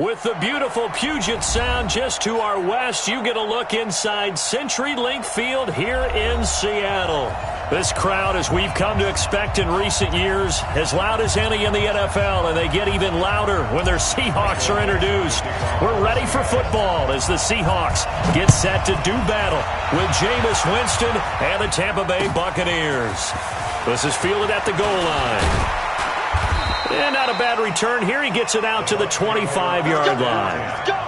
With the beautiful Puget Sound just to our west, you get a look inside CenturyLink Field here in Seattle. This crowd, as we've come to expect in recent years, as loud as any in the NFL, and they get even louder when their Seahawks are introduced. We're ready for football as the Seahawks get set to do battle with Jameis Winston and the Tampa Bay Buccaneers. This is fielded at the goal line. And not a bad return here. He gets it out to the 25-yard line.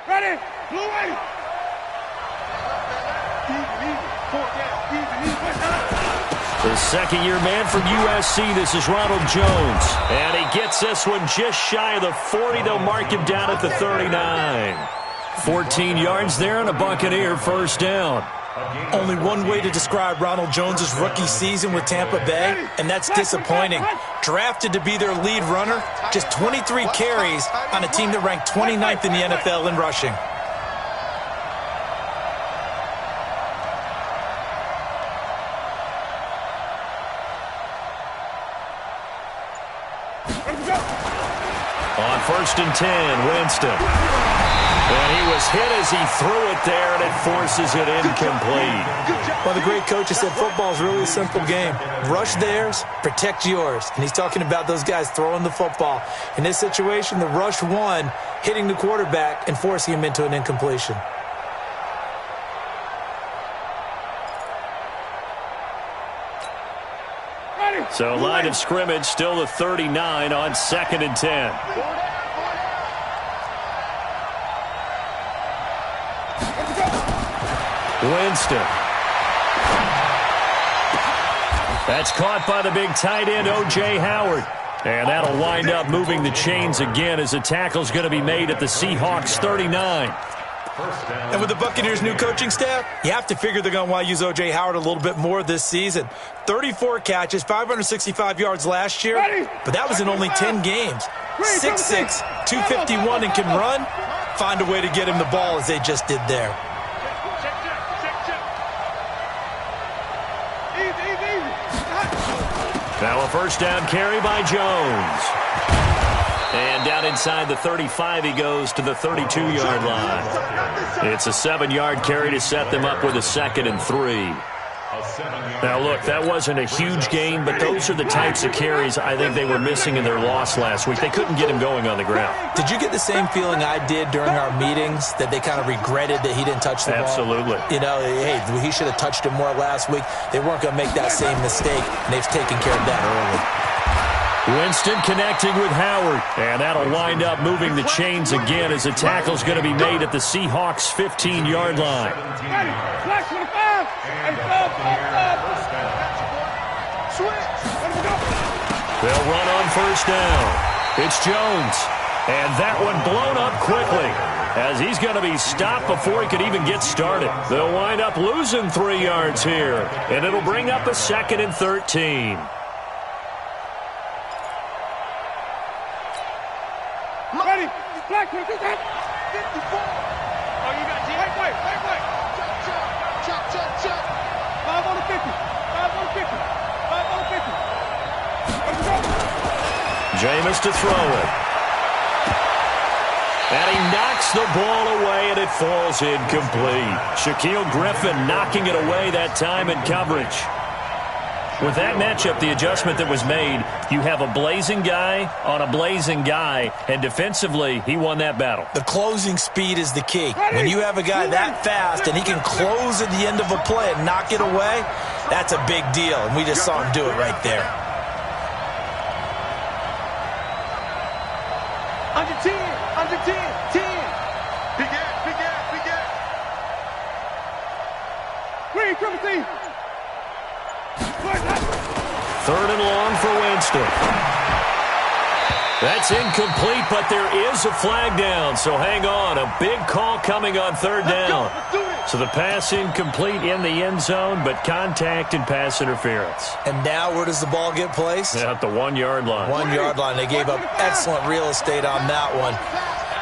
Ready? Blue way. The second-year man from USC, this is Ronald Jones. And he gets this one just shy of the 40. They'll mark him down at the 39. 14 yards there and a Buccaneer first down. Only one way to describe Ronald Jones' rookie season with Tampa Bay, and that's disappointing. Drafted to be their lead runner, just 23 carries on a team that ranked 29th in the NFL in rushing. On 1st and 10, Winston. And he was hit as he threw it there, and it forces it incomplete. Well, the great coach has said football is really a simple game. Rush theirs, protect yours. And he's talking about those guys throwing the football. In this situation, the rush won, hitting the quarterback and forcing him into an incompletion. So line of scrimmage still the 39 on 2nd and 10. Winston. That's caught by the big tight end, O.J. Howard. And that'll wind up moving the chains again as the tackle's going to be made at the Seahawks 39. And with the Buccaneers' new coaching staff, you have to figure they're going to want to use O.J. Howard a little bit more this season. 34 catches, 565 yards last year, but that was in only 10 games. 6'6", 251, and can run. Find a way to get him the ball as they just did there. Now a first down carry by Jones. And down inside the 35, he goes to the 32-yard line. It's a 7-yard carry to set them up with a 2nd and 3. Now, look, that wasn't a huge gain, but those are the types of carries I think they were missing in their loss last week. They couldn't get him going on the ground. Did you get the same feeling I did during our meetings, that they kind of regretted that he didn't touch the ball? Absolutely. You know, hey, he should have touched it more last week. They weren't going to make that same mistake, and they've taken care of that early. Winston connecting with Howard, and that'll wind up moving the chains again as the tackle's going to be made at the Seahawks' 15-yard line. They'll run on first down. It's Jones, and that one blown up quickly as he's going to be stopped before he could even get started. They'll wind up losing 3 yards here, and it'll bring up a 2nd and 13. Ready? Black, 54. Oh, you got G. Wait. Chop. 5 on the 50. 5 on the 50. 5 on the 50. Jameis to throw it. And he knocks the ball away, and it falls incomplete. Shaquille Griffin knocking it away that time in coverage. With that matchup, the adjustment that was made, you have a blazing guy on a blazing guy, and defensively, he won that battle. The closing speed is the key. When you have a guy that fast and he can close at the end of a play and knock it away, that's a big deal, and we just saw him do it right there. Under 10. 10. Big gap. Green, triple team. 3rd and long for Winston. That's incomplete, but there is a flag down, so hang on. A big call coming on third down. So the pass incomplete in the end zone, but contact and pass interference. And now where does the ball get placed? At the 1-yard line. 1-yard line. They gave up excellent real estate on that one.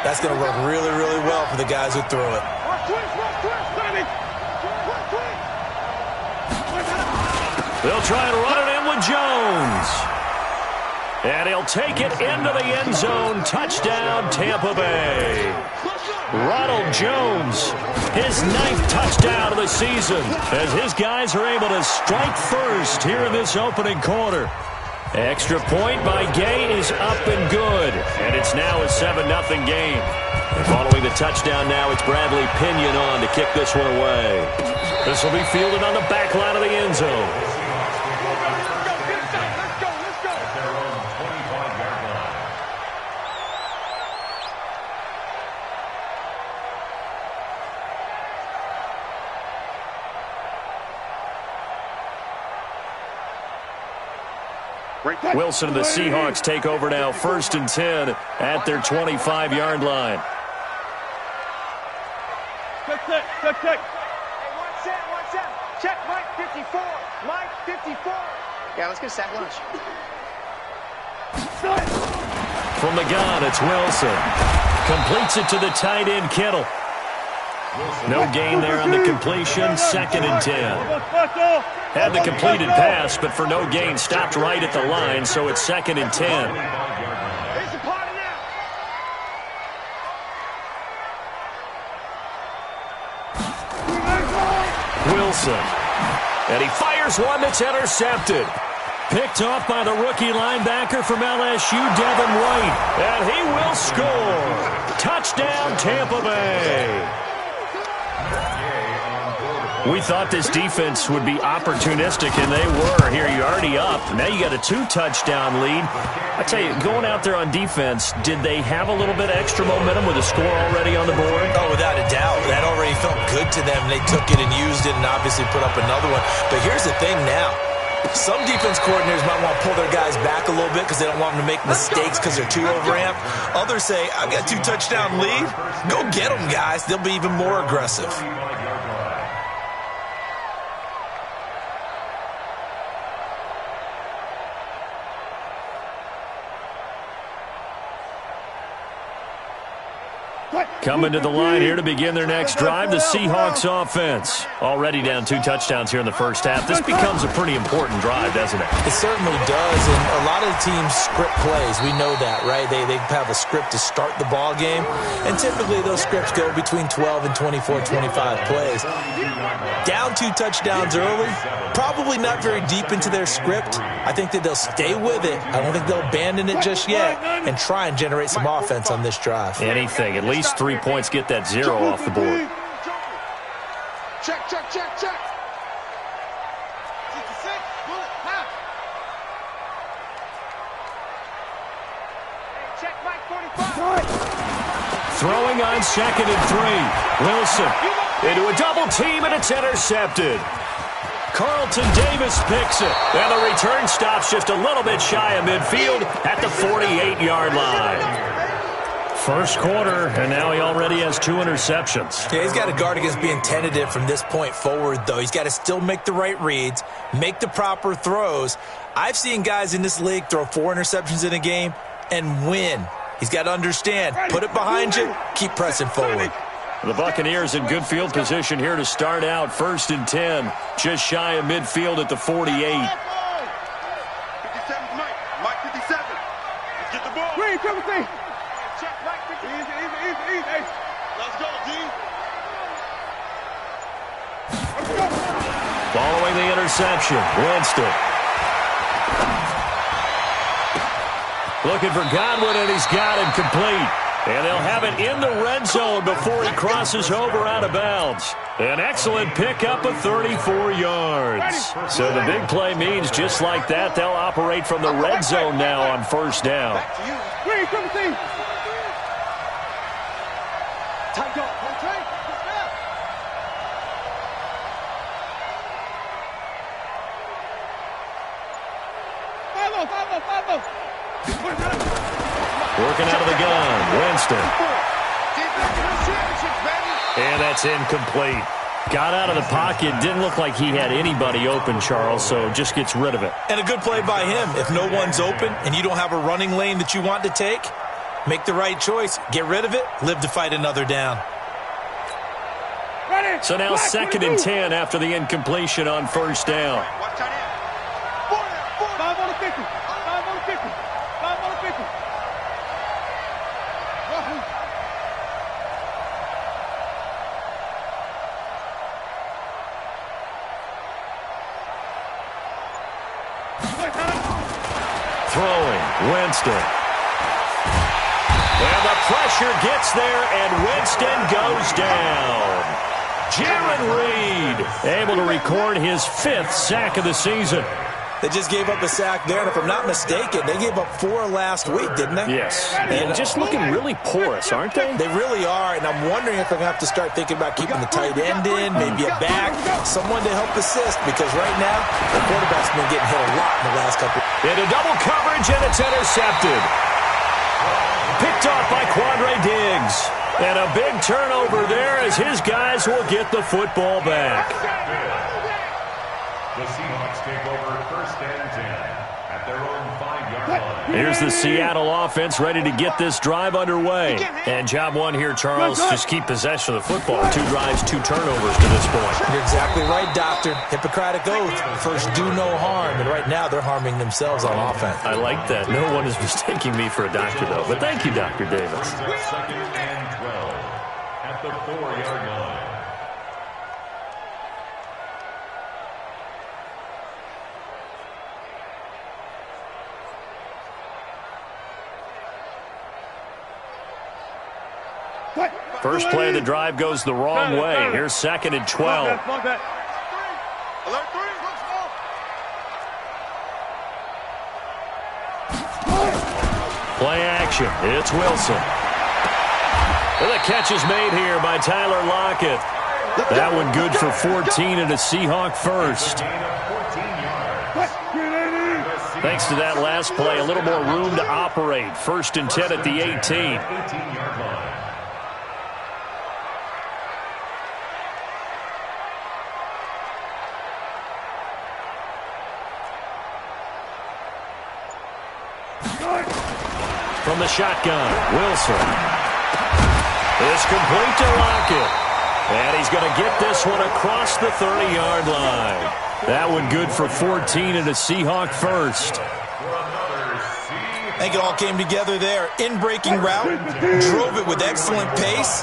That's going to work really, really well for the guys who threw it. They'll try and run it in with Jones. And he'll take it into the end zone. Touchdown, Tampa Bay. Ronald Jones, his 9th touchdown of the season, as his guys are able to strike first here in this opening quarter. Extra point by Gay is up and good, and it's now a 7-0 game. And following the touchdown now, it's Bradley Pinion on to kick this one away. This will be fielded on the back line of the end zone. Wilson and the Seahawks take over now, 1st and 10 at their 25-yard line. Check. Hey, 1 set. Check, Mike 54. Mike 54. Yeah, let's get sack lunch. From the gun, it's Wilson. Completes it to the tight end, Kittle. No gain there on the completion, 2nd and 10. Had the completed pass, but for no gain, stopped right at the line, so it's 2nd and 10. Here's the party now. Wilson. And he fires one that's intercepted. Picked off by the rookie linebacker from LSU, Devin White. And he will score. Touchdown, Tampa Bay. We thought this defense would be opportunistic, and they were. Here, you're already up. Now you got a 2-touchdown lead. I tell you, going out there on defense, did they have a little bit of extra momentum with a score already on the board? Oh, without a doubt. That already felt good to them. They took it and used it and obviously put up another one. But here's the thing now. Some defense coordinators might want to pull their guys back a little bit because they don't want them to make mistakes because they're too overamped. Others say, I've got a 2-touchdown lead. Go get them, guys. They'll be even more aggressive. Coming to the line here to begin their next drive, the Seahawks offense. Already down 2 touchdowns here in the first half. This becomes a pretty important drive, doesn't it? It certainly does, and a lot of the teams script plays. We know that, right? They have a script to start the ball game, and typically those scripts go between 12 and 24, 25 plays. Down 2 touchdowns early, probably not very deep into their script. I think that they'll stay with it. I don't think they'll abandon it just yet and try and generate some offense on this drive. Anything, at least 3 points, get that 0 off the board. Check. 66, bullet, half. Hey, check, Mike 45. Throwing on 2nd and 3. Wilson into a double team, and it's intercepted. Carlton Davis picks it, and the return stops just a little bit shy of midfield at the 48-yard line. First quarter, and now he already has 2 interceptions. Yeah, he's got to guard against being tentative from this point forward, though. He's got to still make the right reads, make the proper throws. I've seen guys in this league throw 4 interceptions in a game and win. He's got to understand, put it behind you, keep pressing forward. The Buccaneers in good field position here to start out. 1st and 10, just shy of midfield at the 48. 57, Mike 57. Let's get the ball. Green, Timothy. Check, Mike 54. Easy. Hey, let's go, G. Let's go. Following the interception, Winston. Looking for Godwin, and he's got it complete. And they'll have it in the red zone before he crosses over out of bounds. An excellent pickup of 34 yards. So the big play means just like that, they'll operate from the red zone now on 1st down. Green, Timothy. Tight go. Follow. Working out of the gun, Winston. And that's incomplete. Got out of the pocket. Didn't look like he had anybody open, Charles, so just gets rid of it. And a good play by him. If no one's open and you don't have a running lane that you want to take, make the right choice. Get rid of it. Live to fight another down. So now 2nd and 10 after the incompletion on first down. 5 on the 50. 5 on the 50. 5 on the 50. Throwing, Winston. And the pressure gets there, and Winston goes down. Jaron Reed able to record his 5th sack of the season. They just gave up a sack there, and if I'm not mistaken, they gave up 4 last week, didn't they? Yes. And just looking really porous, aren't they? They really are, and I'm wondering if I'm going to have to start thinking about keeping the tight end in, maybe a back, someone to help assist, because right now, the quarterback's been getting hit a lot in the last couple. Into double coverage, and it's intercepted. Picked off by Quandre Diggs. And a big turnover there as his guys will get the football back. The Seahawks take over 1st and 10 at their own 5-yard line. Here's the Seattle offense ready to get this drive underway. And job one here, Charles, just keep possession of the football. 2 drives, 2 turnovers to this point. You're exactly right, Doctor. Hippocratic oath. First, do no harm. And right now, they're harming themselves on offense. I like that. No one is mistaking me for a doctor, though. But thank you, Dr. Davis. 2nd and 12 at the 4-yard line. First play of the drive goes the wrong way. Here's 2nd and 12. Play action. It's Wilson. And the catch is made here by Tyler Lockett. That one good for 14 and a Seahawk first. Thanks to that last play, a little more room to operate. 1st and 10 at the 18. From the shotgun, Wilson. It's complete to Lockett. And he's going to get this one across the 30-yard line. That one good for 14 and a Seahawk first. I think it all came together there. In-breaking route, drove it with excellent pace.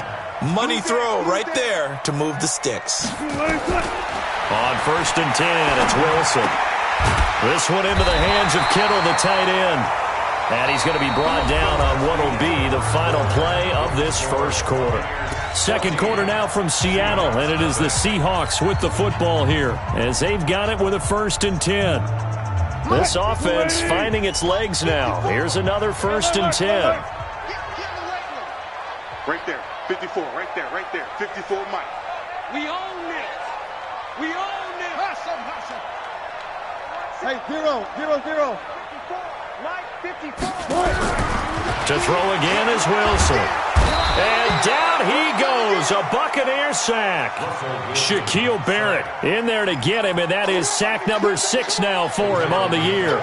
Money throw right there to move the sticks. On 1st and 10, it's Wilson. This one into the hands of Kittle, the tight end. And he's going to be brought down on what will be the final play of this first quarter. Second quarter now from Seattle, and it is the Seahawks with the football here as they've got it with a 1st and 10. This offense finding its legs now. Here's another 1st and 10. Right there, 54, right there, 54, Mike. We own this. We own this. Hustle. Hey, 0. Mike, 54. To throw again is Wilson. And down he goes, a Buccaneer sack. Shaquille Barrett in there to get him, and that is sack number 6 now for him on the year.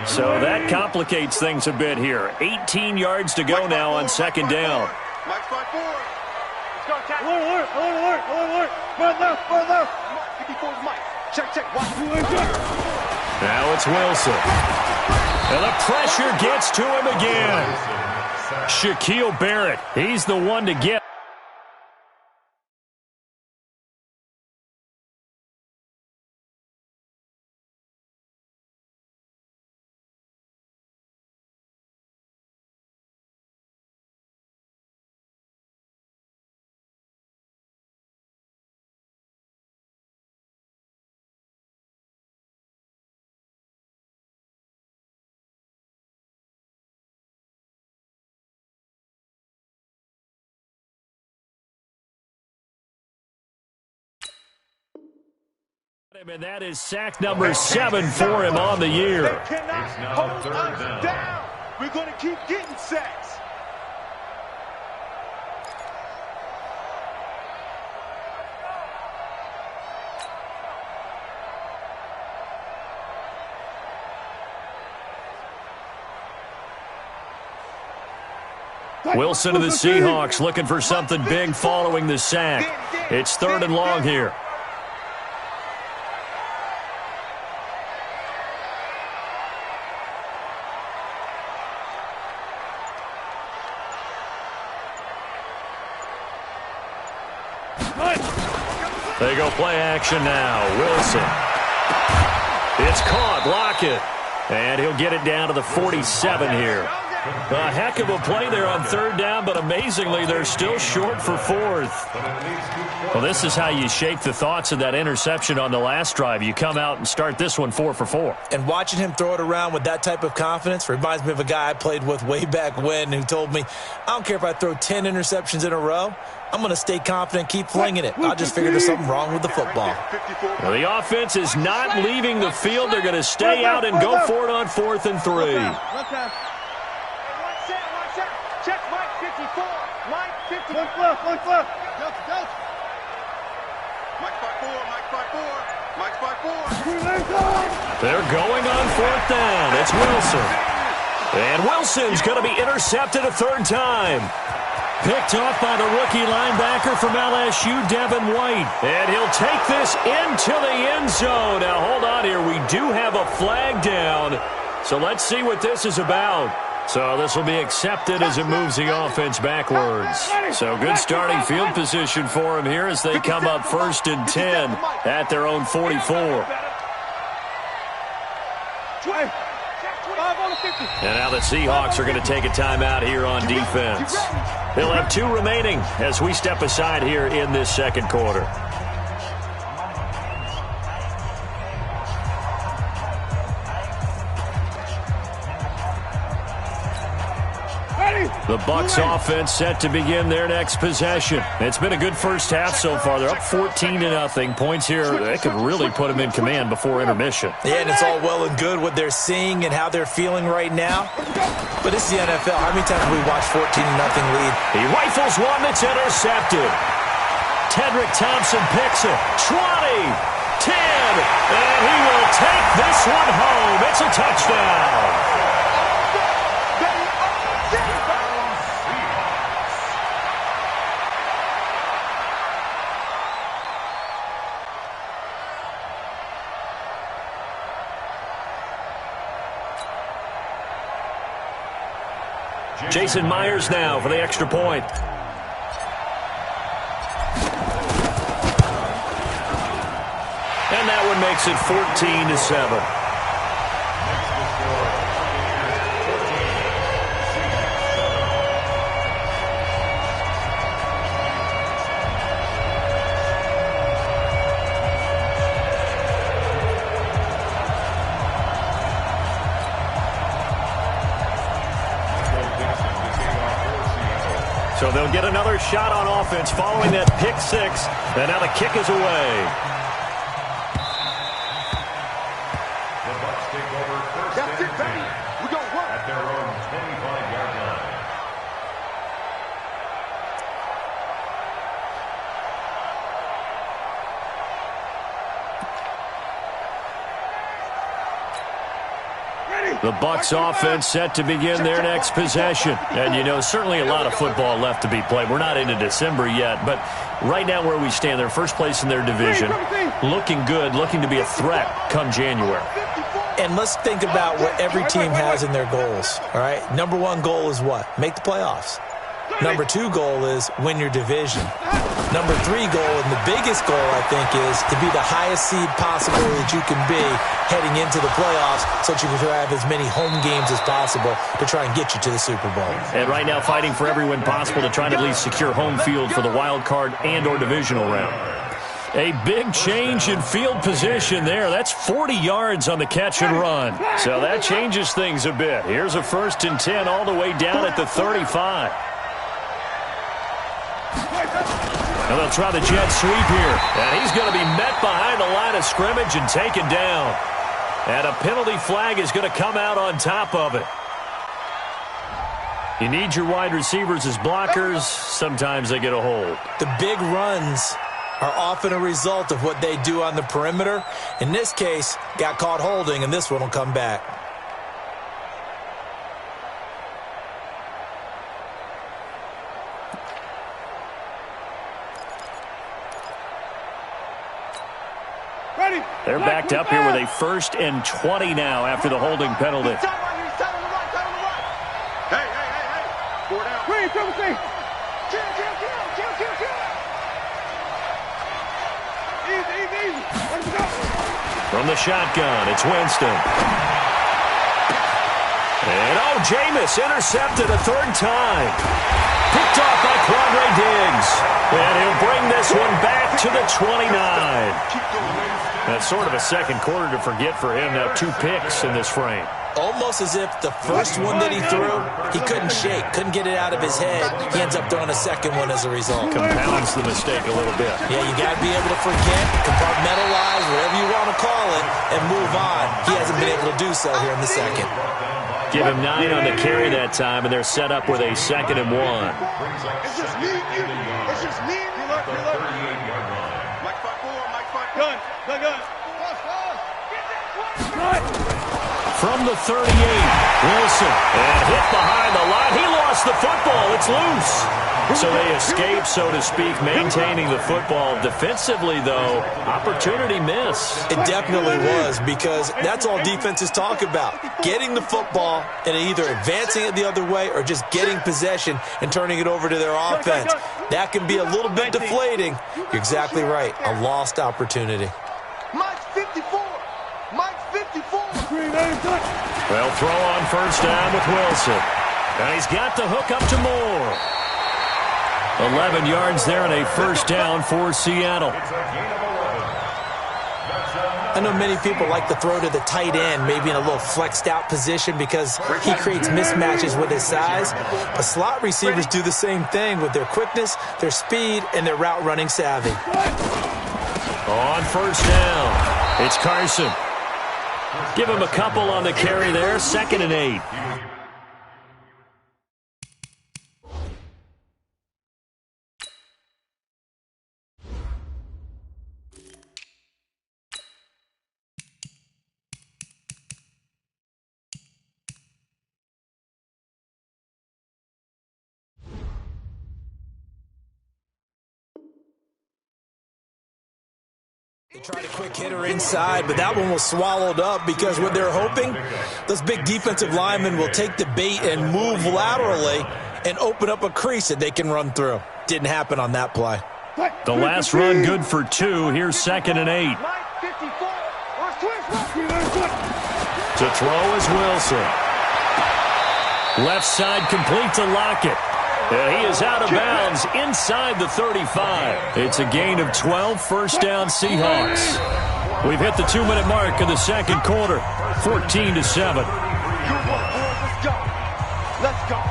So that complicates things a bit here. 18 yards to go now on 2nd down. Mike, 5-4. Let's go, attack. Alert. Run there. 54 is Mike. Check. Watch. Now it's Wilson. And the pressure gets to him again. Shaquille Barrett, he's the one to get. And that is sack number 7 for him on the year. It's now 3rd down. We're going to keep getting sacks. Wilson to the Seahawks looking for something big following the sack. It's 3rd and long here. They go play action now. Wilson. It's caught. Block it. And he'll get it down to the 47 here. A heck of a play there on 3rd down, but amazingly, they're still short for 4th. Well, this is how you shake the thoughts of that interception on the last drive. You come out and start this one 4 for 4. And watching him throw it around with that type of confidence reminds me of a guy I played with way back when who told me, I don't care if I throw 10 interceptions in a row. I'm going to stay confident, keep flinging it. I just figured there's something wrong with the football. Well, the offense is not leaving the field. They're going to stay out and go for it on 4th and 3. Check Mike 54. Mike 54. One left. Mike 54. Mike 54. Mike 54. They're going on 4th down. It's Wilson. And Wilson's going to be intercepted a 3rd time. Picked off by the rookie linebacker from LSU, Devin White. And he'll take this into the end zone. Now, hold on here. We do have a flag down. So let's see what this is about. So this will be accepted as it moves the offense backwards. So good starting field position for him here as they come up 1st and 10 at their own 44. And now the Seahawks are going to take a timeout here on defense. They'll have 2 remaining as we step aside here in this 2nd quarter. The Bucs offense set to begin their next possession. It's been a good first half so far. They're up 14-0. Points here, they could really put them in command before intermission. Yeah, and it's all well and good what they're seeing and how they're feeling right now. But it's the NFL. How many times have we watched 14-0 lead? He rifles one that's intercepted. Tedrick Thompson picks it. 20, 10, and he will take this one home. It's a touchdown. Jason Myers now for the extra point. And that one makes it 14-7. So they'll get another shot on offense following that pick 6. And now the kick is away. The Bucs take over 1st and 10. We're going to work. At their own 25-yard line. The Bucs offense set to begin their next possession. And, you know, certainly a lot of football left to be played. We're not into December yet, but right now where we stand, they're first place in their division. Looking good, looking to be a threat come January. And let's think about what every team has in their goals, all right? Number 1 goal is what? Make the playoffs. Number 2 goal is win your division. Number 3 goal, and the biggest goal, I think, is to be the highest seed possible that you can be heading into the playoffs so that you can have as many home games as possible to try and get you to the Super Bowl. And right now fighting for every win possible to try to at least secure home field for the wild card and or divisional round. A big change in field position there. That's 40 yards on the catch and run. So that changes things a bit. Here's a 1st and 10 all the way down at the 35. And they'll try the jet sweep here. And he's going to be met behind the line of scrimmage and taken down. And a penalty flag is going to come out on top of it. You need your wide receivers as blockers. Sometimes they get a hold. The big runs are often a result of what they do on the perimeter. In this case, got caught holding, and this one will come back. Ready. They're backed up here with a 1st and 20 now after the holding penalty. Hey. 4 down. Green, Timothy. Kill. Easy. Let's go. From the shotgun, it's Winston. And Jameis intercepted a 3rd time. Picked off by Quandre Diggs. And he'll bring this one back to the 29. That's sort of a second quarter to forget for him. Now 2 picks in this frame. Almost as if the first one that he threw, he couldn't shake, couldn't get it out of his head. He ends up throwing a second one as a result. Compounds the mistake a little bit. Yeah, you got to be able to forget, compartmentalize, whatever you want to call it, and move on. He hasn't been able to do so here in the second. Give him 9 on the carry that time, and they're set up with a 2nd and 1. It's just me and you. It's just me and you. Mike 5-4. Gun. From the 38, Wilson. And hit behind the line. He lost the football. It's loose. So they escape, so to speak, maintaining the football. Defensively, though, opportunity miss. It definitely was, because that's all defenses talk about. Getting the football and either advancing it the other way or just getting possession and turning it over to their offense. That can be a little bit deflating. You're exactly right. A lost opportunity. Mike 54. Well, throw on 1st down with Wilson. And he's got the hook up to Moore. 11 yards there and a 1st down for Seattle. I know many people like to throw to the tight end, maybe in a little flexed out position because he creates mismatches with his size. But slot receivers do the same thing with their quickness, their speed, and their route running savvy. On 1st down, it's Carson. Give him a couple on the carry there. 2nd and 8. They tried a quick hitter inside, but that one was swallowed up because what they're hoping, those big defensive linemen will take the bait and move laterally and open up a crease that they can run through. Didn't happen on that play. The last run good for 2. Here's 2nd and 8. To throw is Wilson. Left side complete to Lockett. He is out of bounds inside the 35. It's a gain of 12, 1st down Seahawks. We've hit the 2-minute mark of the 2nd quarter, 14-7. Let's go. Let's go.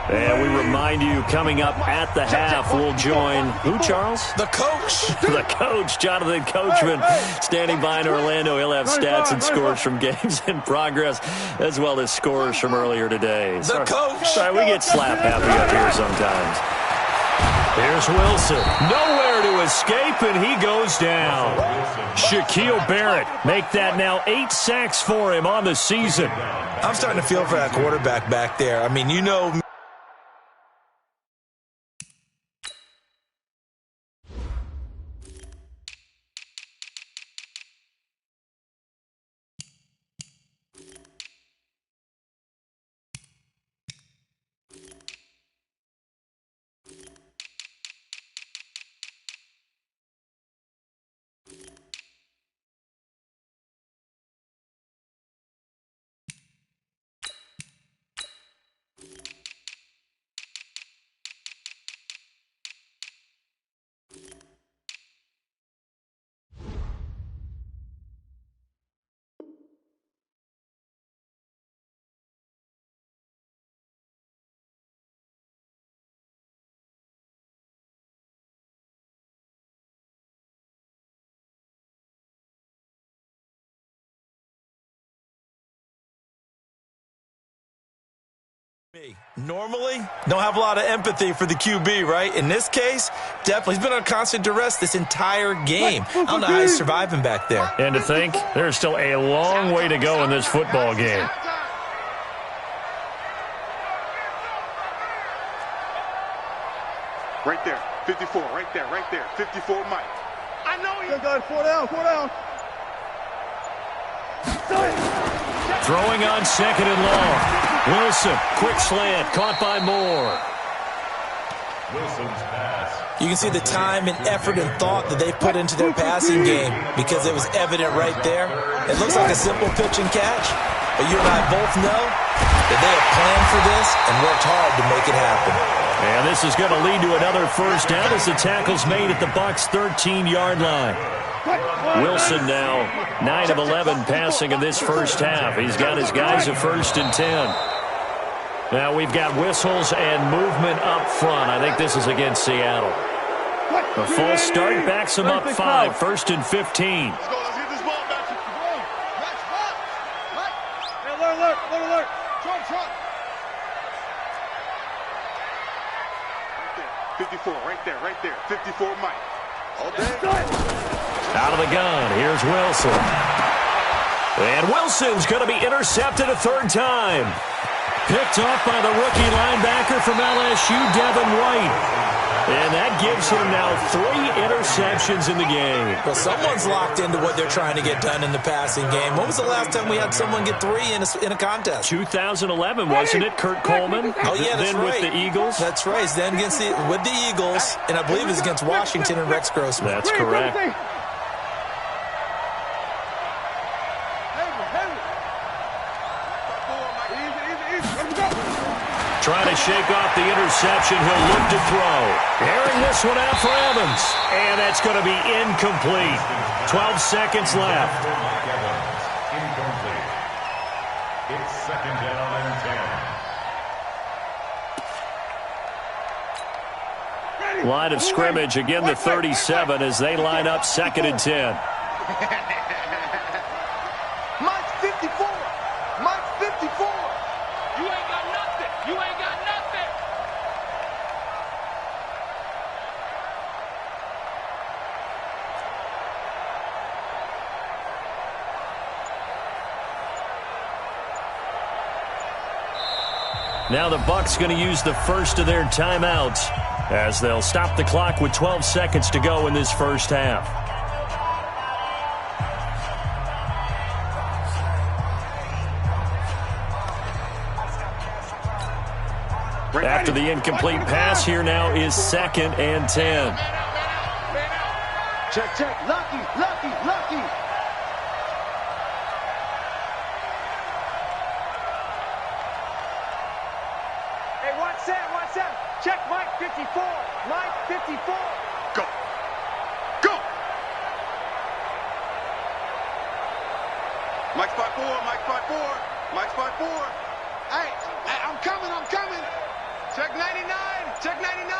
And we remind you, coming up at the half, we'll join who, Charles? The coach. The coach, Jonathan Coachman, standing by in Orlando. He'll have stats and scores from games in progress, as well as scores from earlier today. The coach. Sorry, we get slap happy up here sometimes. Here's Wilson. Nowhere to escape, and he goes down. Shaquille Barrett make that now 8 sacks for him on the season. I'm starting to feel for that quarterback back there. I mean, you know... Normally, don't have a lot of empathy for the QB, right? In this case, definitely. He's been on constant duress this entire game. I don't know how he's surviving back there. And to think, there's still a long way to go in this football game. Right there, 54, right there, 54, Mike. I know you. Good, 4 down, 4 down. Throwing on 2nd and long. Wilson, quick slant, caught by Moore. Wilson's pass. You can see the time and effort and thought that they put into their passing game because it was evident right there. It looks like a simple pitch and catch, but you and I both know that they have planned for this and worked hard to make it happen. And this is going to lead to another first down as the tackle's made at the Bucs' 13-yard line. Wilson now 9 of 11 passing in this first half. He's got his guys at 1st and 10. Now we've got whistles and movement up front. I think this is against Seattle. A false start backs him up 5, 1st and 15. Let's go, let's get this ball back. Alert. Trump. 54, right there. 54, Mike. Out of the gun, here's Wilson. And Wilson's going to be intercepted a 3rd time. Picked off by the rookie linebacker from LSU, Devin White. And that gives him now 3 interceptions in the game. Well, someone's locked into what they're trying to get done in the passing game. When was the last time we had someone get 3 in a contest? 2011, wasn't it? Kurt Coleman? Oh, yeah, that's then right. with the Eagles? That's right. Then with the Eagles, and I believe it was against Washington and Rex Grossman. That's correct. Trying to shake off the interception. He'll look to throw. Airing this one out for Evans. And that's going to be incomplete. 12 seconds left. Incomplete. It's 2nd down and 10. Line of scrimmage, again the 37 as they line up 2nd and 10. Mike 54. Mike 54. You ain't got nothing. You ain't got nothing. Now the Bucs going to use the first of their timeouts as they'll stop the clock with 12 seconds to go in this first half. After the incomplete pass, here now is 2nd and 10. Check. Lucky. Hey, 1-7. Check Mike 54. Mike 54. Go. Mike spot 4. Hey, I'm coming. Check 99.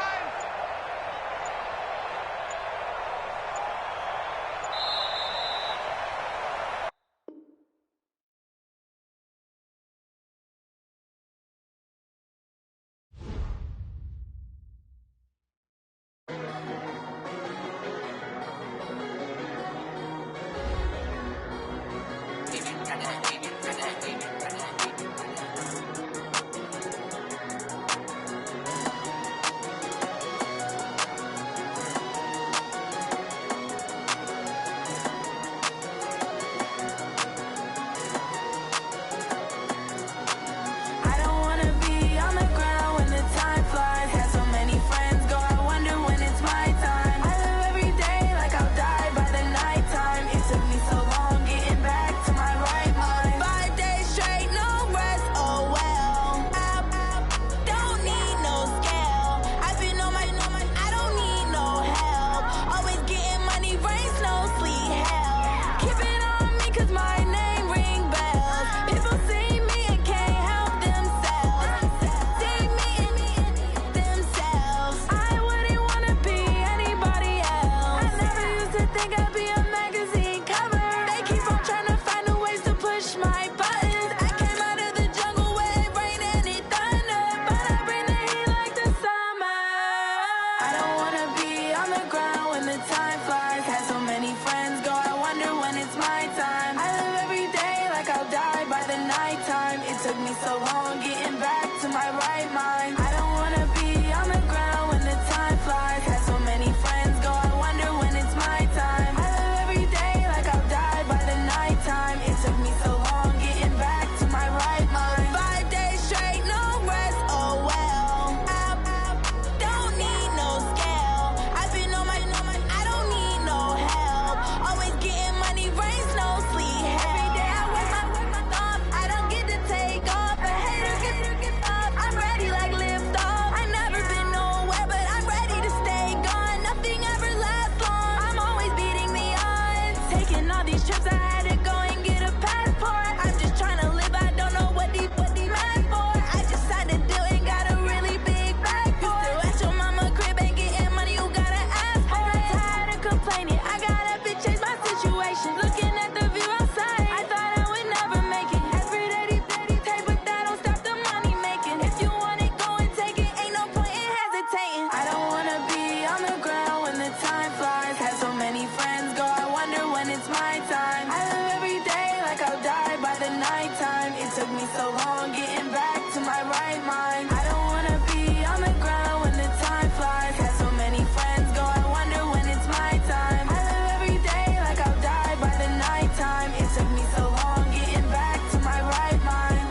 mind. I don't wanna be on the ground when the time flies. Had so many friends go, I wonder when it's my time. I live every day like I'll die by the nighttime. It took me so long getting back to my right mind.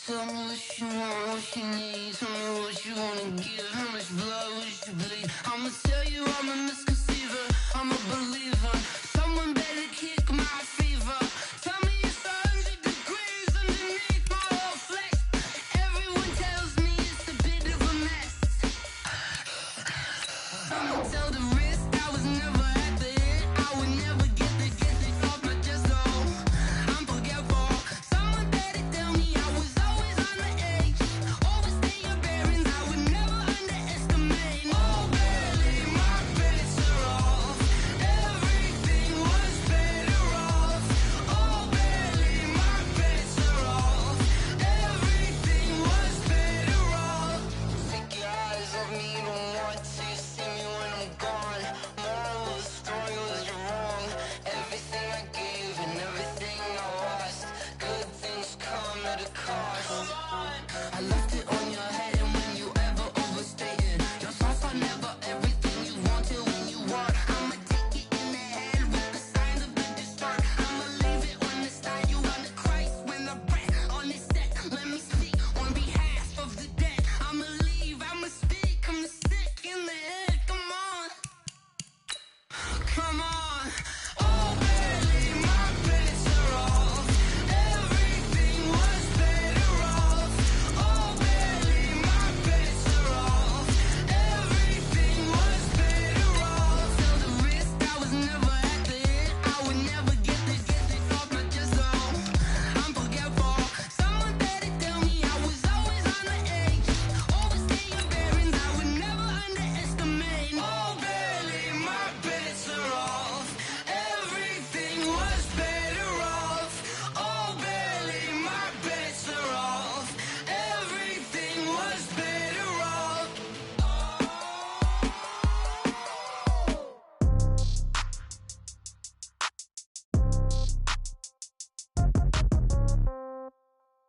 Tell me what you want, what you need. Tell me what you wanna give. How much blood would you bleed? I'ma tell you I'm a misconceiver. I'm a believer. Someone better kick my fever. Tell me it's 100 degrees underneath my whole flesh. Everyone tells me it's a bit of a mess. I'ma tell the risk I was never at the end. I would never get this off my chest though. I'm forgetful. Someone better tell me I was always on the edge. Overstay your bearings, I would never underestimate. Oh, barely my bets are off. Everything was better off. Oh, barely my bets are off. Everything was better off. Take your eyes off me, don't want to see me when I'm gone. Moral of the story was you're wrong. Everything I gave and everything I lost. Good things come at a cost. I left it on your head, and when you ever overstay it, your thoughts are never everything you wanted when you want. I'ma take it in the head with the signs of the distort. I'ma leave it on the side. You on the Christ when the breath on this set. Let me speak on behalf of the dead. I'ma leave, I'ma speak. I'm the sick in the head. Come on, come on. Oh, barely my bets are off. Everything was better off. Oh, barely my bets are off. Everything was better off. Tell the risk I was never at the end. I would never get this off my chest though. I'm forgetful. Someone better tell me I was always on the edge. Overstay your bearings, I would never underestimate. Oh, barely my bets are off. Everything was better off. Oh, barely my bets are off. Everything was better off.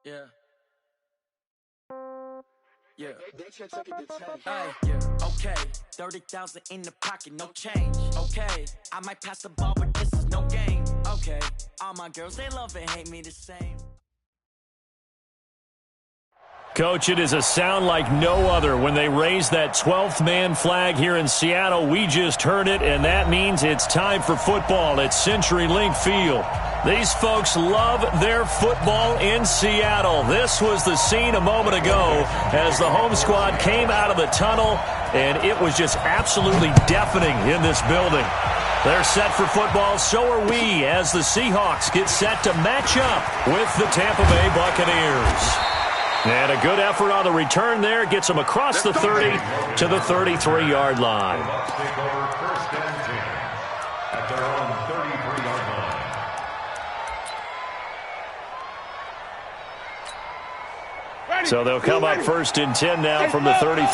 Yeah. Yeah. Ay, yeah. Okay. 30,000 in the pocket, no change. Okay. I might pass the ball, but this is no game. Okay. All my girls, they love and hate me the same. Coach, it is a sound like no other when they raise that 12th man flag here in Seattle. We just heard it, and that means it's time for football at CenturyLink Field. These folks love their football in Seattle. This was the scene a moment ago as the home squad came out of the tunnel, and it was just absolutely deafening in this building. They're set for football, so are we, as the Seahawks get set to match up with the Tampa Bay Buccaneers. And a good effort on the return there gets them across the 30 to the 33-yard line. Bucs take over first and 10 at their own 33-yard line. So they'll come up first and 10 now from the 33.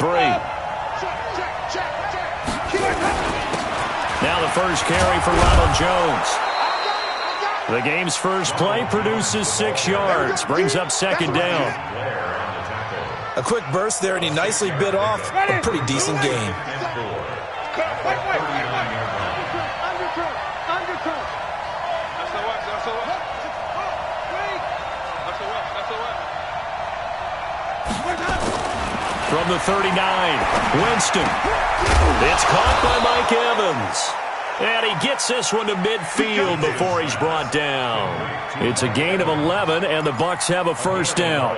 Now the first carry for Ronald Jones. The game's first play produces 6 yards, brings up second down. A quick burst there, and he nicely bit off a pretty decent game. From the 39, Winston. It's caught by Mike Evans. And he gets this one to midfield before he's brought down. It's a gain of 11, and the Bucs have a first down.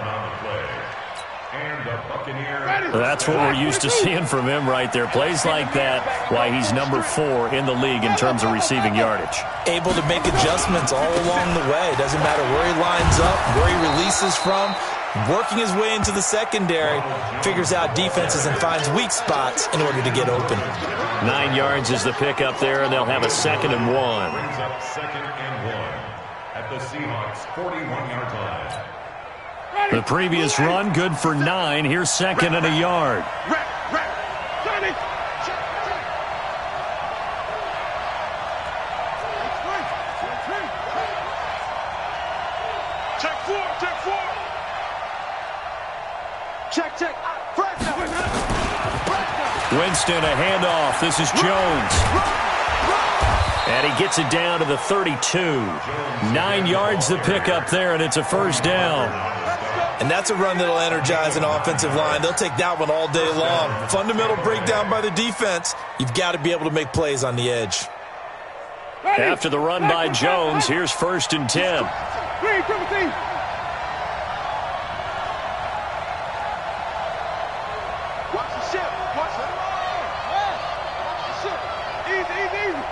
That's what we're used to seeing from him right there. Plays like that, why he's number 4 in the league in terms of receiving yardage. Able to make adjustments all along the way. Doesn't matter where he lines up, where he releases from. Working his way into the secondary, figures out defenses and finds weak spots in order to get open. 9 yards is the pickup there, and they'll have a 2nd and 1. Brings up 2nd and 1 at the Seahawks 41-yard line. The previous run, good for 9. Here's 2nd and a yard. Winston, a handoff. This is Jones. And he gets it down to the 32. 9 yards the pickup there, and it's a first down. And that's a run that'll energize an offensive line. They'll take that one all day long. Fundamental breakdown by the defense. You've got to be able to make plays on the edge. After the run by Jones, here's 1st and 10. Watch the ship. Watch the ship. Easy, easy, easy.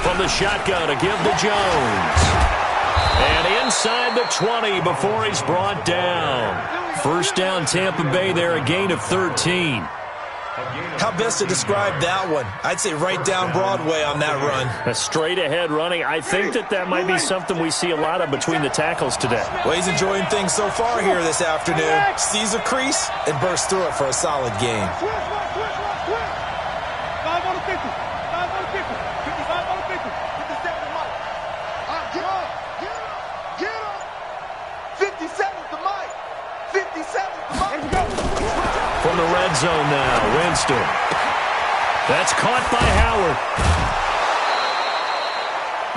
From the shotgun to give to Jones. And inside the 20 before he's brought down. First down, Tampa Bay there, a gain of 13. How best to describe that one? I'd say right down Broadway on that run. A straight-ahead running. I think that might be something we see a lot of between the tackles today. Well, he's enjoying things so far here this afternoon. Sees a crease and bursts through it for a solid gain. 5 on the 50. 5 on the 50. 55 on the 50. 57 to Mike. Get up. Get up. 57 to Mike. 57 to Mike. Let's go. From the red zone now, Winston. That's caught by Howard.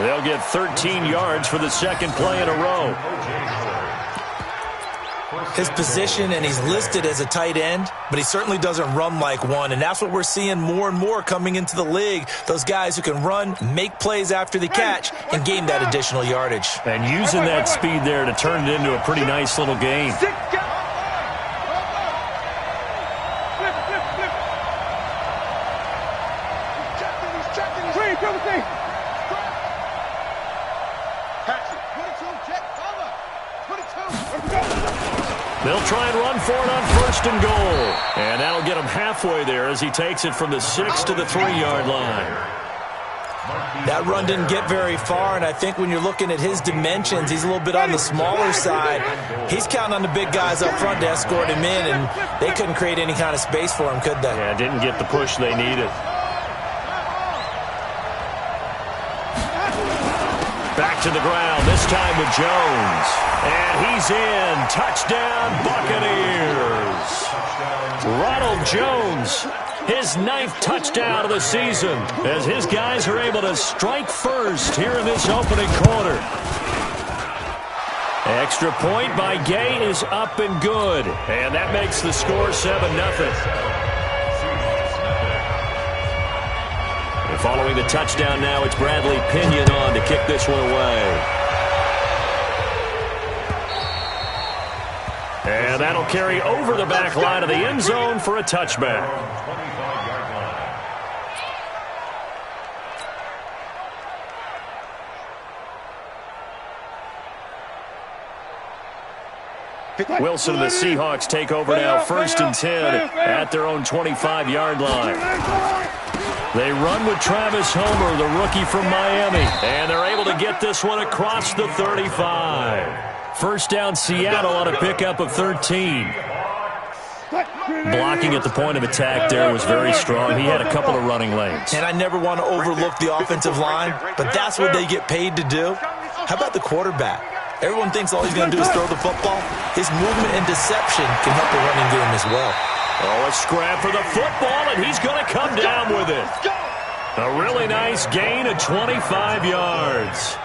They'll get 13 yards for the second play in a row. His position, and he's listed as a tight end, but he certainly doesn't run like one, and that's what we're seeing more and more coming into the league. Those guys who can run, make plays after the catch, and gain that additional yardage. And using that speed there to turn it into a pretty nice little game. They'll try and run for it on 1st and goal. And that'll get him halfway there as he takes it from the 6 to the 3-yard line. That run didn't get very far, and I think when you're looking at his dimensions, he's a little bit on the smaller side. He's counting on the big guys up front to escort him in, and they couldn't create any kind of space for him, could they? Yeah, didn't get the push they needed. Back to the ground, this time with Jones. And he's in. Touchdown, Buccaneers. Ronald Jones, his 9th touchdown of the season, as his guys are able to strike first here in this opening quarter. Extra point by Gay is up and good. And that makes the score 7-0. Following the touchdown now, it's Bradley Pinion on to kick this one away. And that'll carry over the back line of the end zone for a touchback. Wilson and the Seahawks take over now, 1st and 10 at their own 25-yard line. They run with Travis Homer, the rookie from Miami, and they're able to get this one across the 35. First down, Seattle on a pickup of 13. Blocking at the point of attack there was very strong. He had a couple of running lanes. And I never want to overlook the offensive line, but that's what they get paid to do. How about the quarterback? Everyone thinks all he's going to do is throw the football. His movement and deception can help the running game as well. Oh, a scrap for the football, and he's going to come down with it. A really nice gain of 25 yards.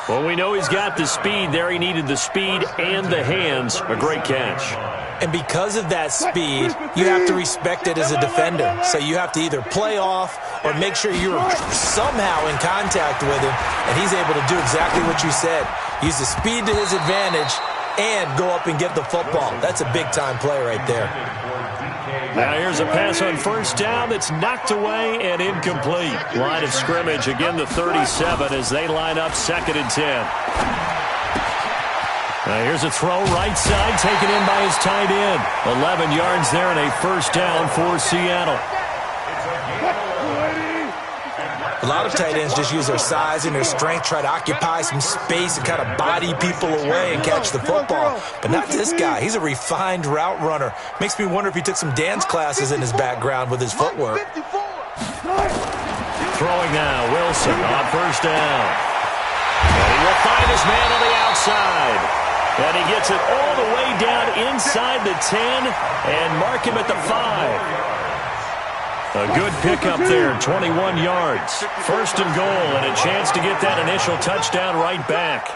Well, we know he's got the speed there. He needed the speed and the hands. A great catch. And because of that speed, you have to respect it as a defender. So you have to either play off or make sure you're somehow in contact with him, and he's able to do exactly what you said. Use the speed to his advantage and go up and get the football. That's a big-time play right there. Now here's a pass on 1st down that's knocked away and incomplete. Line of scrimmage, again the 37 as they line up 2nd and 10. Now here's a throw right side taken in by his tight end. 11 yards there and a 1st down for Seattle. A lot of tight ends just use their size and their strength, try to occupy some space and kind of body people away and catch the football. But not this guy. He's a refined route runner. Makes me wonder if he took some dance classes in his background with his footwork. Throwing now, Wilson on 1st down. And he will find his man on the outside. And he gets it all the way down inside the 10 and mark him at the 5. A good pickup there, 21 yards. First and goal, and a chance to get that initial touchdown right back.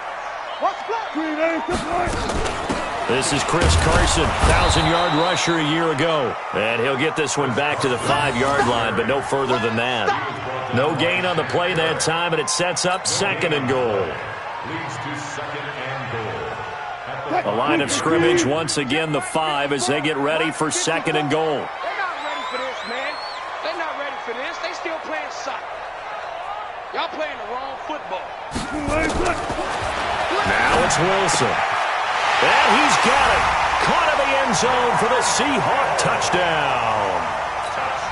This is Chris Carson, 1,000-yard rusher a year ago. And he'll get this one back to the 5-yard line, but no further than that. No gain on the play that time, and it sets up second and goal. Leads to second and goal. The line of scrimmage, once again, the 5 as they get ready for second and goal. They're not ready for this, man. They're not ready for this. They still playing soccer. Y'all playing the wrong football. Now it's Wilson. And he's got it. Caught in the end zone for the Seahawk touchdown.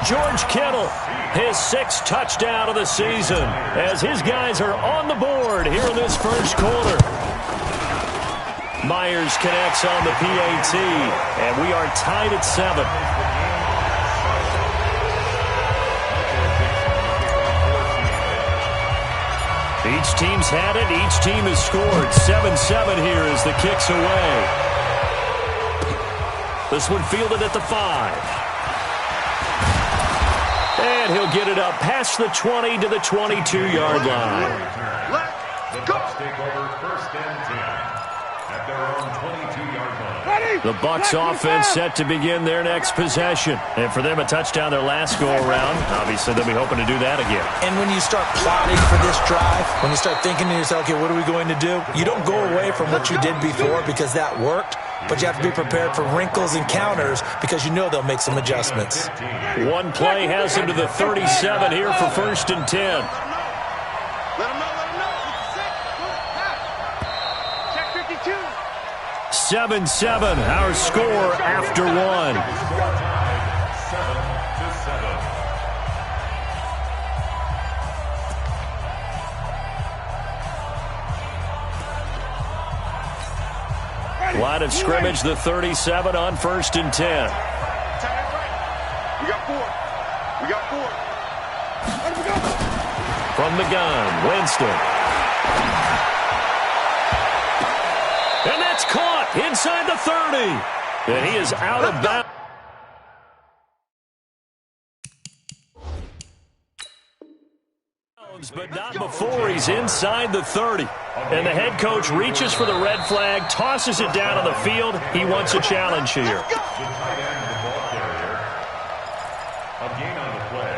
George Kittle, his 6th touchdown of the season, as his guys are on the board here in this first quarter. Myers connects on the PAT, and we are tied at 7. Each team's had it. Each team has scored. 7-7 here as the kick's away. This one fielded at the 5. And he'll get it up past the 20 to the 22-yard line. The Bucs take over first and 10 at their own 22-yard line. The Bucs offense set to begin their next possession. And for them, a touchdown their last go-around. Obviously, they'll be hoping to do that again. And when you start plotting for this drive, when you start thinking to yourself, okay, what are we going to do? You don't go away from what you did before because that worked, but you have to be prepared for wrinkles and counters because you know they'll make some adjustments. One play has him to the 37 here for first and 10. Let him know. Check 52. 7-7, our score after one. 7-7. Line of scrimmage, the 37 on first and 10. We got 4. From the gun, Winston. And that's caught inside the 30. And he is out of bounds. But not before he's inside the 30. And the head coach reaches for the red flag, tosses it down on the field. He wants a challenge here. The tight end, the ball carrier. A gain on the play.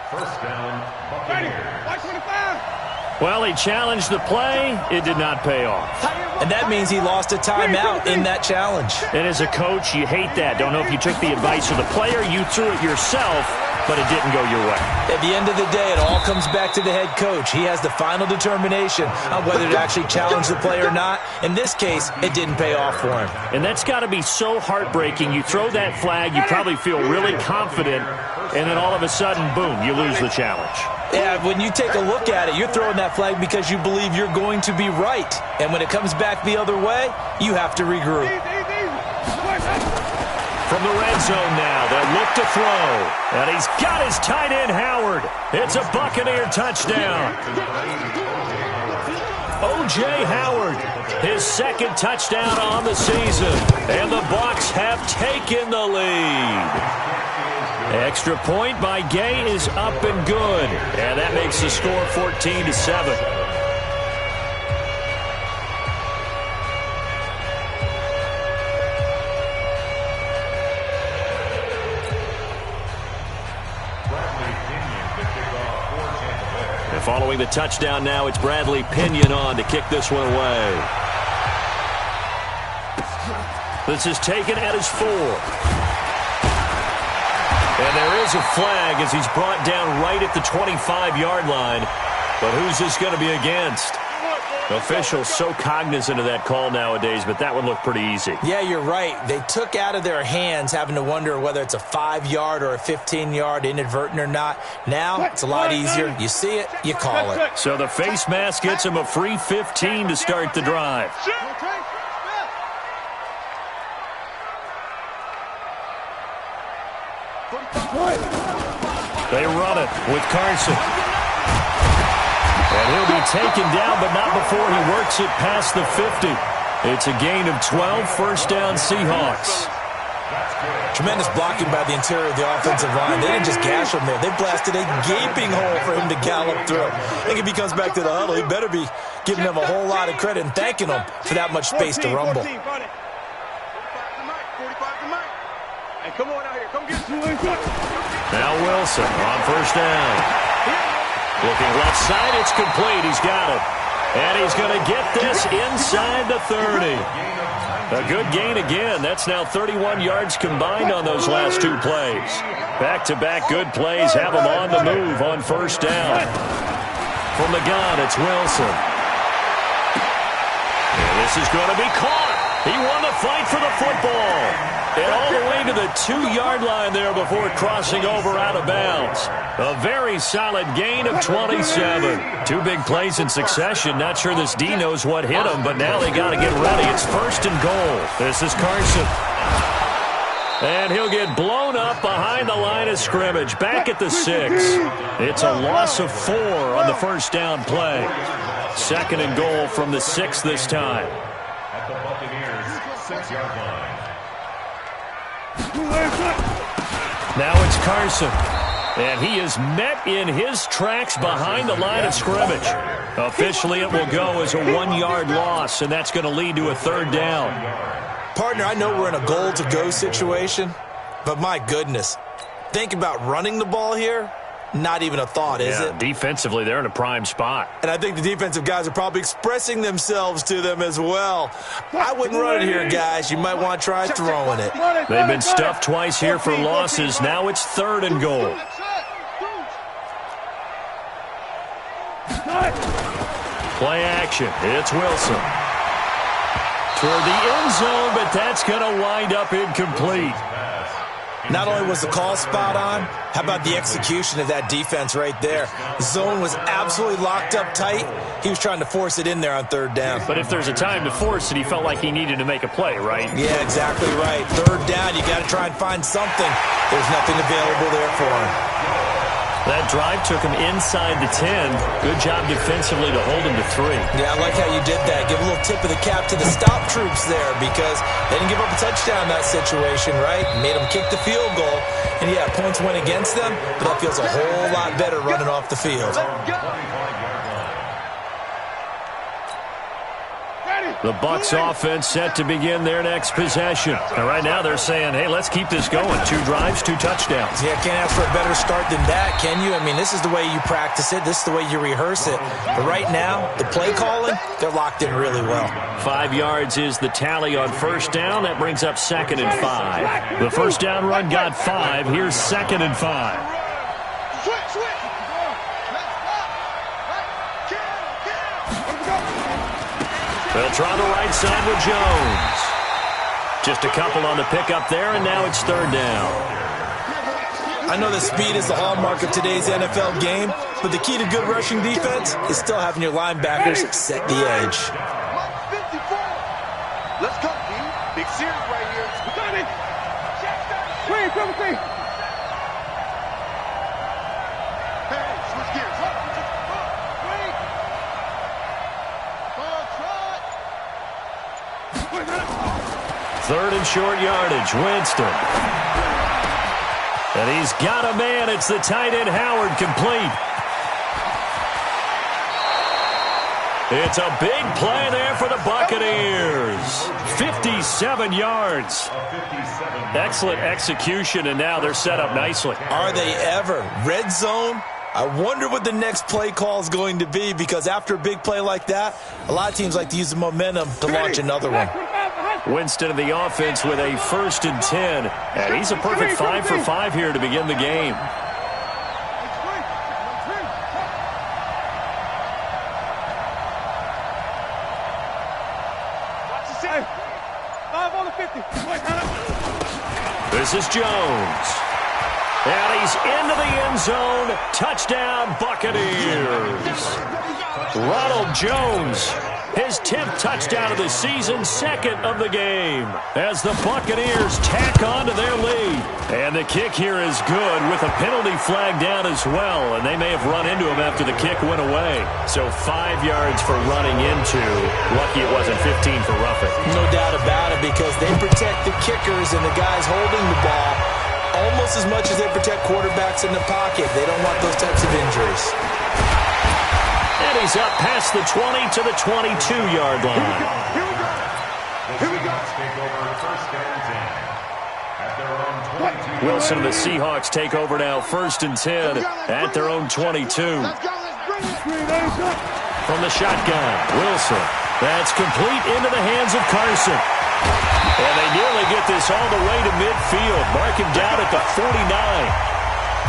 First down, Buccaneers. 25. Well, he challenged the play. It did not pay off. And that means he lost a timeout in that challenge. And as a coach, you hate that. Don't know if you took the advice of the player. You threw it yourself, but it didn't go your way. At the end of the day, it all comes back to the head coach. He has the final determination on whether to actually challenge the play or not. In this case, it didn't pay off for him. And that's got to be so heartbreaking. You throw that flag, you probably feel really confident, and then all of a sudden, boom, you lose the challenge. Yeah, when you take a look at it, you're throwing that flag because you believe you're going to be right. And when it comes back the other way, you have to regroup. From the red zone now, they'll look to throw. And he's got his tight end, Howard. It's a Buccaneer touchdown. O.J. Howard, his 2nd touchdown on the season. And the Bucs have taken the lead. Extra point by Gay is up and good. And that makes the score 14-7. Following the touchdown now, it's Bradley Pinion on to kick this one away. This is taken at his 4. And there is a flag as he's brought down right at the 25-yard line. But who's this going to be against? Officials so cognizant of that call nowadays, but that would look pretty easy. Yeah, you're right. They took out of their hands having to wonder whether it's a 5-yard or a 15-yard, inadvertent or not. Now, it's a lot easier. You see it, you call it. So the face mask gets him a free 15 to start the drive. They run it with Carson. And he'll be taken down, but not before he works it past the 50. It's a gain of 12, first down Seahawks. Tremendous blocking by the interior of the offensive line. They didn't just gash him there. They blasted a gaping hole for him to gallop through. I think if he comes back to the huddle, he better be giving them a whole lot of credit and thanking them for that much space to rumble. Now Wilson on first down. Looking left side, it's complete. He's got it. And he's going to get this inside the 30. A good gain again. That's now 31 yards combined on those last two plays. Back-to-back good plays have him on the move on first down. From the gun, it's Wilson. And this is going to be caught. He won the fight for the football. And all the way to the 2-yard line there before crossing over out of bounds. A very solid gain of 27. Two big plays in succession. Not sure this D knows what hit him, but now they got to get ready. It's first and goal. This is Carson. And he'll get blown up behind the line of scrimmage. Back at the 6. It's a loss of 4 on the first down play. Second and goal from the 6 this time. At the Buccaneers' 6-yard line. Now it's Carson. And he is met in his tracks behind the line of scrimmage. Officially, it will go as a 1-yard loss, and that's going to lead to a third down. Partner, I know we're in a goal-to-go situation, but my goodness, think about running the ball here. Not even a thought, is it? Defensively, they're in a prime spot. And I think the defensive guys are probably expressing themselves to them as well. I wouldn't run it here, guys. You might want to try throwing it. They've been stuffed twice here for losses. Now it's third and goal. Play action. It's Wilson. Toward the end zone, but that's going to wind up incomplete. Not only was the call spot on, how about the execution of that defense right there? The zone was absolutely locked up tight. He was trying to force it in there on third down. But if there's a time to force it, he felt like he needed to make a play, right? Yeah, exactly right. Third down, you got to try and find something. There's nothing available there for him. That drive took him inside the 10. Good job defensively to hold him to 3. Yeah, I like how you did that. Give a little tip of the cap to the stop troops there because they didn't give up a touchdown in that situation, right? Made them kick the field goal. And, yeah, points went against them, but that feels a whole lot better running off the field. The Bucs offense set to begin their next possession. And right now they're saying, hey, let's keep this going. 2 drives, 2 touchdowns. Yeah, can't ask for a better start than that, can you? I mean, this is the way you practice it. This is the way you rehearse it. But right now, the play calling, they're locked in really well. 5 yards is the tally on first down. That brings up second and 5. The first down run got 5. Here's second and 5. They'll try the right side with Jones. Just a couple on the pickup there, and now it's third down. I know that speed is the hallmark of today's NFL game, but the key to good rushing defense is still having your linebackers set the edge. Let's go, D. Big series right here. We got it. Hey, switch gears. Third and short yardage, Winston. And he's got a man. It's the tight end, Howard, complete. It's a big play there for the Buccaneers. 57 yards. Excellent execution, and now they're set up nicely. Are they ever? Red zone? I wonder what the next play call is going to be because after a big play like that, a lot of teams like to use the momentum to launch another one. Winston of the offense with a first and 10. And he's a perfect 5 for 5 here to begin the game. This is Jones. And he's into the end zone. Touchdown, Buccaneers. Ronald Jones, his 10th touchdown of the season, second of the game, as the Buccaneers tack on to their lead. And the kick here is good with a penalty flag down as well. And they may have run into him after the kick went away. So 5 yards for running into. Lucky it wasn't 15 for roughing. No doubt about it, because they protect the kickers and the guys holding the ball almost as much as they protect quarterbacks in the pocket. They don't want those types of injuries. And he's up past the 20 to the 22-yard line. Here we go. The Seahawks take over first and 10 at their own 22. Wilson and the Seahawks take over now, 1st and 10 at their own 22. Let's go. Let's bring it. From the shotgun, Wilson. That's complete into the hands of Carson. And they nearly get this all the way to midfield. Mark him down at the 49.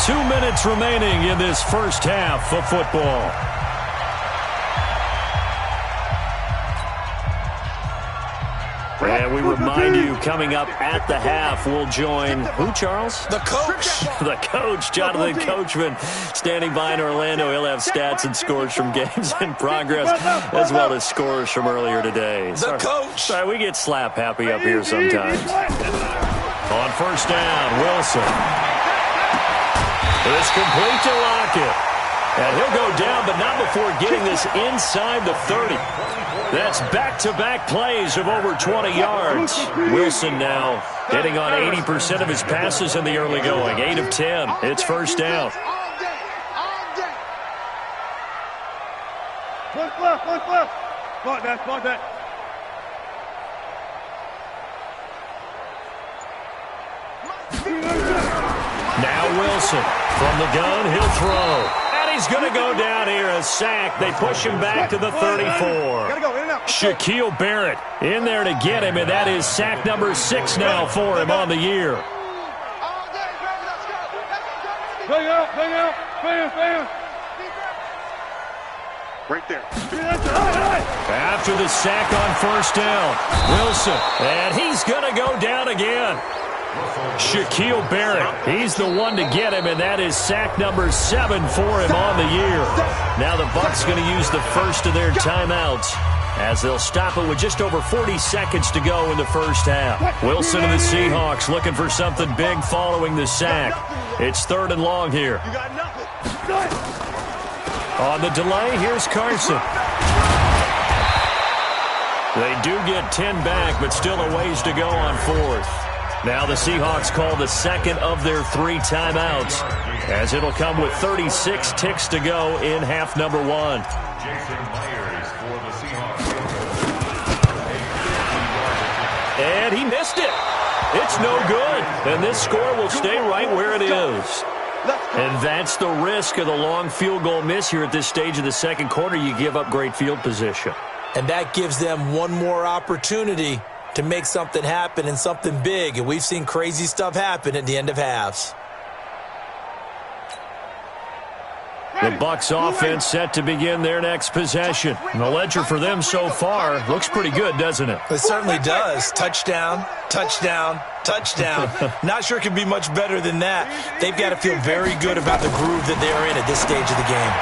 2 minutes remaining in this first half of football. And we remind you, coming up at the half, we'll join who, Charles? The coach. The coach, Jonathan Coachman, standing by in Orlando. He'll have stats and scores from games in progress, as well as scores from earlier today. The coach. Sorry, we get slap happy up here sometimes. On first down, Wilson. It's complete to Lockett. And he'll go down, but not before getting this inside the 30. That's back-to-back plays of over 20 yards. Wilson now hitting on 80% of his passes in the early going. 8 of 10. It's first down. All day. One left. Block that. Now Wilson from the gun. He'll throw. He's going to go down here, a sack. They push him back to the 34. Shaquille Barrett in there to get him, and that is sack number 6 now for him on the year. Bring out. Right there. After the sack on first down, Wilson, and he's going to go down again. Shaquille Barrett, he's the one to get him, and that is sack number 7 for him on the year. Now the Bucs going to use the first of their timeouts as they'll stop it with just over 40 seconds to go in the first half. Wilson and the Seahawks looking for something big following the sack. It's 3rd and long here. On the delay, here's Carson. They do get 10 back, but still a ways to go on 4th. Now the Seahawks call the second of their 3 timeouts, as it'll come with 36 ticks to go in half number 1. Jason Myers for the Seahawks. And he missed it. It's no good. And this score will stay right where it is. And that's the risk of the long field goal miss here at this stage of the second quarter. You give up great field position. And that gives them one more opportunity to make something happen and something big. And we've seen crazy stuff happen at the end of halves. The Bucs offense set to begin their next possession. And the ledger for them so far looks pretty good, doesn't it? It certainly does. Touchdown. Not sure it can be much better than that. They've got to feel very good about the groove that they are in at this stage of the game.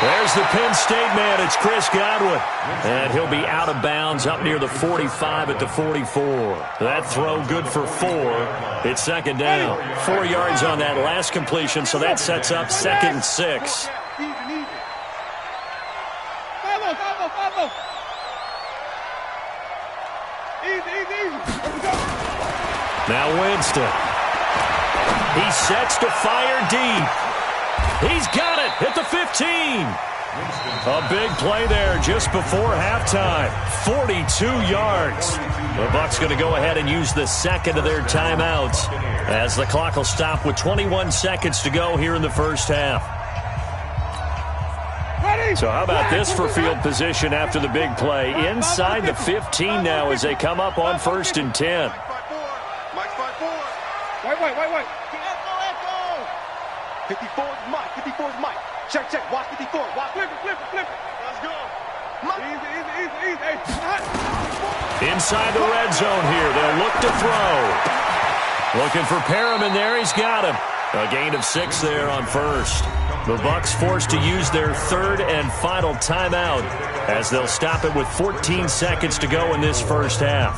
There's the Penn State man. It's Chris Godwin. And he'll be out of bounds up near the 45 at the 44. That throw good for 4. It's second down. 4 yards on that last completion, so that sets up 2nd and 6. Now Winston. He sets to fire deep. He's got it at the 15. A big play there just before halftime. 42 yards. The Bucs going to go ahead and use the second of their timeouts as the clock will stop with 21 seconds to go here in the first half. So how about this for field position after the big play? Inside the 15 now as they come up on 1st and 10. Wait. 54 is Mike. Check. Watch 54. Watch. Flip it. Let's go. Easy. Inside the red zone here. They'll look to throw. Looking for Perriman there. He's got him. A gain of 6 there on first. The Bucs forced to use their 3rd and final timeout as they'll stop it with 14 seconds to go in this first half.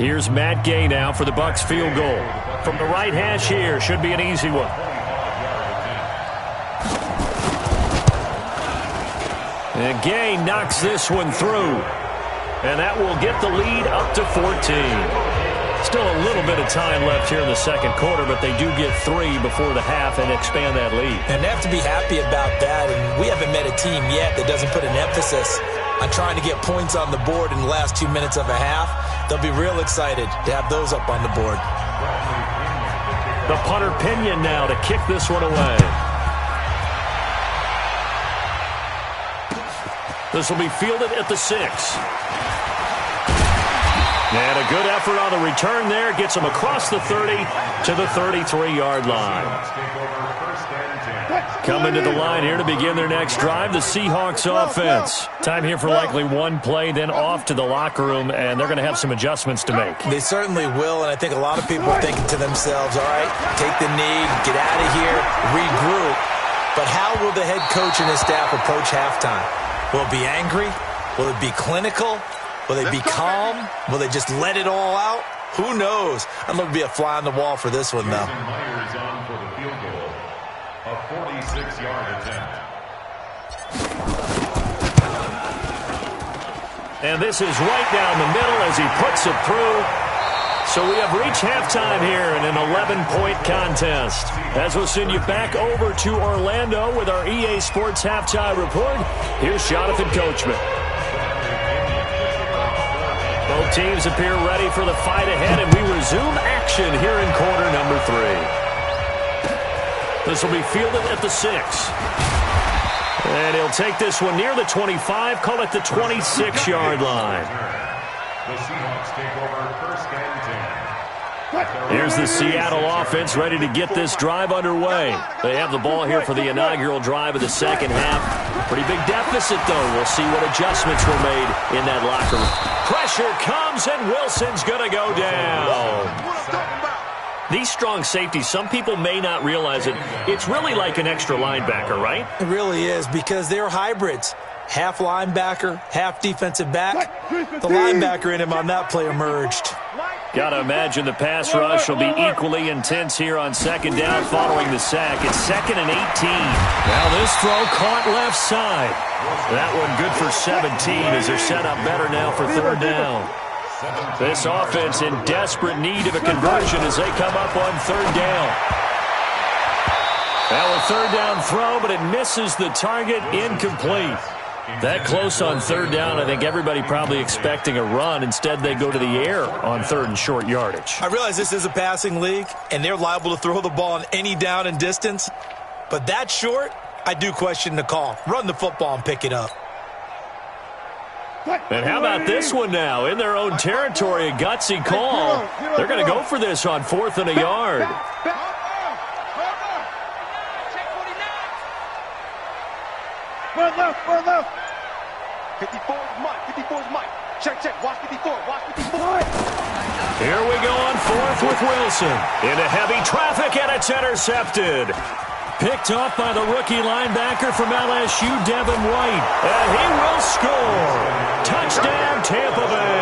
Here's Matt Gay now for the Bucs field goal. From the right hash here, should be an easy one. And Gay knocks this one through. And that will get the lead up to 14. Still a little bit of time left here in the second quarter, but they do get 3 before the half and expand that lead. And they have to be happy about that. And we haven't met a team yet that doesn't put an emphasis on trying to get points on the board in the last 2 minutes of a half. They'll be real excited to have those up on the board. The punter Pinion now to kick this one away. This will be fielded at the 6. And a good effort on the return there. Gets him across the 30 to the 33-yard line. Coming to the line here to begin their next drive, the Seahawks offense. Time here for likely one play, then off to the locker room, and they're going to have some adjustments to make. They certainly will, and I think a lot of people are thinking to themselves, all right, take the knee, get out of here, regroup. But how will the head coach and his staff approach halftime? Will it be angry? Will it be clinical? Will they be calm? Will they just let it all out? Who knows? I'm going to be a fly on the wall for this one, though. Myers on for the field goal. A 46-yard attempt. And this is right down the middle as he puts it through. So we have reached halftime here in an 11-point contest. As we'll send you back over to Orlando with our EA Sports Halftime Report, here's Jonathan Coachman. Both teams appear ready for the fight ahead, and we resume action here in quarter number 3. This will be fielded at the 6. And he'll take this one near the 25, call it the 26-yard line. The Seahawks take over first and 10. Here's the Seattle offense ready to get this drive underway. They have the ball here for the inaugural drive of the second half. Pretty big deficit, though. We'll see what adjustments were made in that locker room. Pressure comes, and Wilson's going to go down. These strong safeties, some people may not realize it. It's really like an extra linebacker, right? It really is, because they're hybrids. Half linebacker, half defensive back. The linebacker in him on that play emerged. Got to imagine the pass rush will be equally intense here on second down following the sack. It's 2nd and 18. Now this throw caught left side. That one good for 17 as they're set up better now for third down. This offense in desperate need of a conversion as they come up on third down. Now a third down throw, but it misses the target, incomplete. That close on third down, I think everybody probably expecting a run. Instead, they go to the air on third and short yardage. I realize this is a passing league, and they're liable to throw the ball on any down and distance. But that short, I do question the call. Run the football and pick it up. And how about this one now? In their own territory, a gutsy call. They're going to go for this on 4th and a yard. Run left. 54 is Mike. 54 is Mike. Check. Watch 54. Watch 54. Here we go on 4th with Wilson. Into heavy traffic, and it's intercepted. Picked off by the rookie linebacker from LSU, Devin White. And he will score. Touchdown, Tampa Bay.